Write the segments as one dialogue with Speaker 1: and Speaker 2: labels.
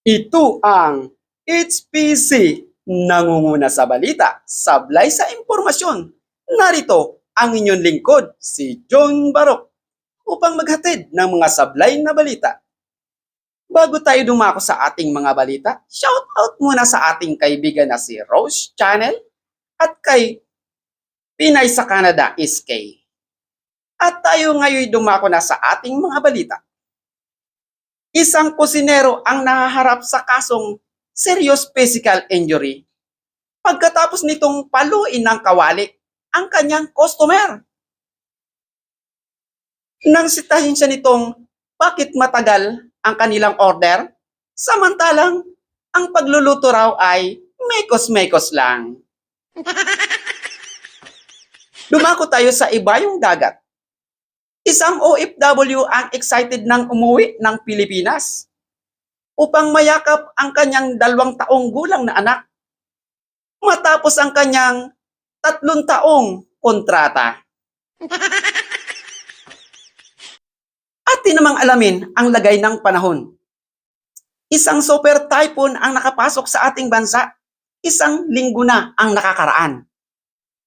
Speaker 1: Ito ang HPC, nangunguna sa balita, sablay sa impormasyon. Narito ang inyong lingkod, si John Barok, upang maghatid ng mga sablay na balita. Bago tayo dumako sa ating mga balita, shoutout muna sa ating kaibigan na si Rose Channel at kay Pinay sa Canada SK. At tayo ngayon dumako na sa ating mga balita. Isang kusinero ang nahaharap sa kasong serious physical injury pagkatapos nitong paluin ng kawali ang kanyang customer. Nang sitahin siya nitong bakit matagal ang kanilang order, samantalang ang pagluluto raw ay mekos-mekos lang. Dumako tayo sa ibayong dagat. Isang OFW ang excited nang umuwi ng Pilipinas upang mayakap ang kanyang 2 taong gulang na anak matapos ang kanyang 3 taong kontrata. Atin namang alamin ang lagay ng panahon. Isang super typhoon ang nakapasok sa ating bansa. 1 linggo na ang nakakaraan.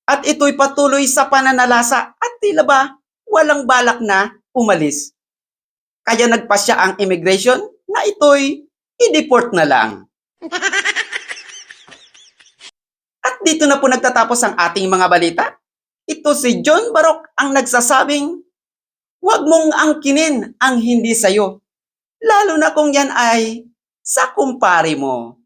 Speaker 1: At ito'y patuloy sa pananalasa at tila ba walang balak na umalis. Kaya nagpasya ang immigration na ito'y i-deport na lang. At dito na po nagtatapos ang ating mga balita. Ito si John Barok ang nagsasabing, huwag mong angkinin ang hindi sayo, lalo na kung yan ay sa kumpare mo.